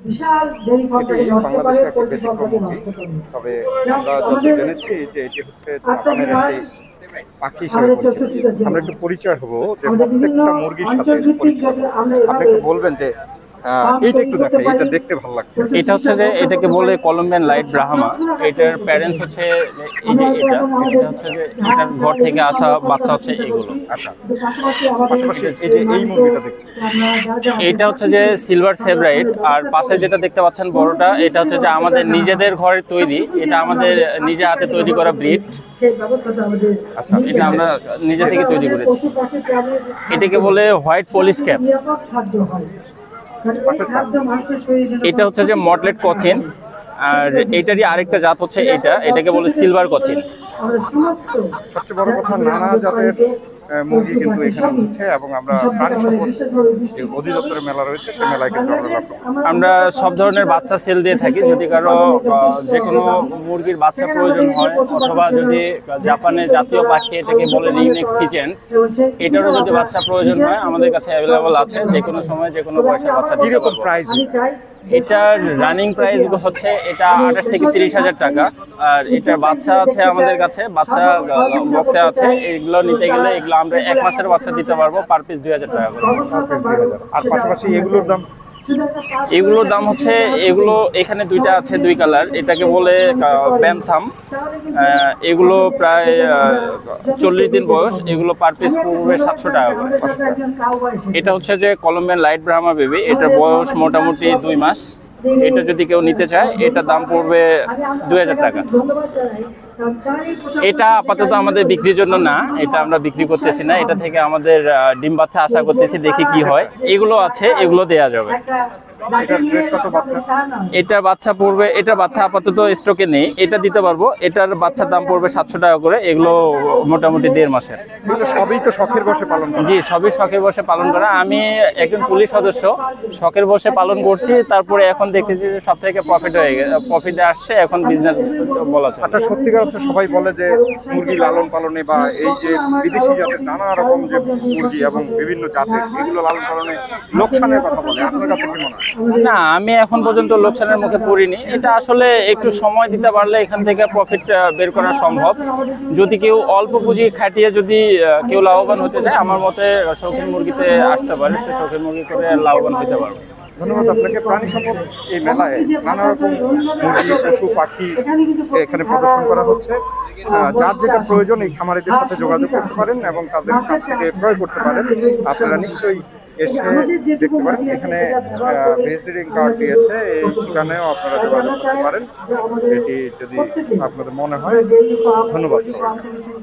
বিশাল dairy এটি ফার্মটাকে নষ্ট করে, বাংলাদেশের একটা পোল্ট্রি ব্যতিক্রম ফার্মটাকে মুরগি। নষ্ট করে। তবে আমরা যাক, যত আমাদের জেনেছি যে এটি হচ্ছে জাপানের আত্মবিহার, একটি পাখি হিসেবে আমাদের পরিচিত। 64টা আমরা জেলা, একটু পরিচয় হব যে আমাদের বিভিন্ন প্রত্যেকটা মুরগির সাথে অঞ্চল একটু ভিত্তিক পরিচিত যাতে হব। আমরা আপনি এভাবে একটু বলবেন যে ফার্ম এইটা তৈরি একটু করতে দেখেন, পারি। এটা দেখতে ভালো লাগছে। এটা হচ্ছে যে এটাকে বলে কলম্বিয়ান লাইট ব্রাহ্মা। এটার প্যারেন্টস হচ্ছে এই যে এটা এটা হচ্ছে যে এটার ঘর থেকে আসা বাচ্চা হচ্ছে এগুলো। আচ্ছা, পাশাপাশি আমাদের পাশাপাশি এই যে এই মুরগিটা দেখছি, এটা হচ্ছে যে সিলভার সেভরাইট। আর পাশে যেটা দেখতে পাচ্ছেন বড়টা, এটা হচ্ছে যে আমাদের নিজেদের ঘরের তৈরি। এটা আমাদের নিজে হাতে তৈরি করা ব্রিড। আচ্ছা, এটা আমরা নিজে থেকে তৈরি করেছি। এটাকে বলে হোয়াইট পলিশ ক্যাপ। এটা হচ্ছে যে মটলেট কচিন। আর এটারই আরেকটা জাত হচ্ছে এটাকে বলে সিলভার কচিন। সবচেয়ে বড় কথা, নানা জাতের মুরগি কিন্তু এখানে উঠছে এবং আমরা প্রাণী সম্পদ যে অধিদপ্তরের মেলা রয়েছে সেই মেলায় কিন্তু আমরা লক্ষ্য করছি। আমরা সব ধরনের বাচ্চা সেল দিয়ে থাকি। যদি কারো যে কোনো মুরগির বাচ্চা প্রয়োজন হয়, অথবা যদি জাপানে জাতীয় পাখি এটাকে বলে রিংনেক ফিজেন্ট, এটারও যদি বাচ্চা প্রয়োজন হয় আমাদের কাছে অ্যাভেলেবল আছে। যে কোনো সময় যে কোনো পয়সার বাচ্চা দিতে কিরকম পারবো। প্রাইস? এটার রানিং প্রাইস হচ্ছে এটা 28 থেকে 30,000 টাকা। আর এটার বাচ্চা আছে আমাদের কাছে, বাচ্চা বক্সে আছে। এগুলো নিতে গেলে এগুলো আমরা 1 মাসের বাচ্চা দিতে পারবো, পার পিস 2,000 টাকা করে। আর পাশাপাশি এগুলোর দাম? এগুলোর দাম হচ্ছে, এগুলো এখানে দুইটা আছে, দুই কালার। এটাকে বলে ব্যান্থাম। এগুলো প্রায় 40 দিন বয়স। এগুলো পার পিস পড়বে 700 টাকা করে। এটা হচ্ছে যে কলম্বিয়ান লাইট ব্রাহ্মা বেবি। এটার বয়স মোটামুটি 2 মাস। এটা যদি কেউ নিতে চায় এটার দাম পড়বে 2,000 টাকা। এটা আপাতত আমাদের বিক্রির জন্য না, এটা আমরা বিক্রি করতেছি না। এটা থেকে আমাদের ডিম বাচ্চা আশা করতেছি, দেখি কি হয়। এগুলো আছে, এগুলো দেয়া যাবে। এটার রেট কত বাচ্চা? এটার বাচ্চা পড়বে, এটার বাচ্চা আপাতত স্টকে নেই, এটা দিতে পারবো। এটার বাচ্চার দাম পড়বে 700 টাকা করে। এগুলো মোটামুটি 1.5 মাসের। এগুলো সবই তো শখের বশে পালন করা? জি, সবই শখের বশে পালন করা। আমি একজন পুলিশ সদস্য, শখের বশে পালন করছি। তারপরে এখন দেখতেছি যে সব থেকে প্রফিটে আসছে, এখন বিজনেস বলা চলে। আচ্ছা, সত্যিকার অর্থে সবাই বলে যে মুরগি লালন পালনে বা এই যে বিদেশি জাতের নানা রকম যে মুরগি এবং বিভিন্ন জাতের এগুলো লালন পালনে লোকসানের কথা বলে, আপনার কাছে কি মনে হয়? না, আমি এখন পর্যন্ত লোকসানের মুখে পড়িনি। এটা আসলে একটু সময় দিতে পারলে এখান থেকে প্রফিট বের করা সম্ভব। যদি কেউ অল্প পুঁজি খাটিয়ে যদি কেউ লাভবান হতে চায়, আমার মতে শৌখিন মুরগিতে আসতে পারে, সে শৌখিন মুরগি করে লাভবান হতে পারবে। ধন্যবাদ আপনাকে। প্রাণী সম্পদ এই মেলায় নানা রকম মুরগি, পশু পাখি এখানে প্রদর্শন করা হচ্ছে। যার যেটা প্রয়োজন এই খামারিদের সাথে যোগাযোগ করতে পারেন এবং তাদের কাছ থেকে ক্রয় করতে পারেন। আপনারা নিশ্চয়ই এসে দেখতে পারেন। এখানে ভিজিটিং কার্ড দিয়েছে, এই ঠিকানায়ও আপনারা যোগাযোগ করতে পারেন এটি যদি আপনাদের মনে হয়। ধন্যবাদ সবাইকে।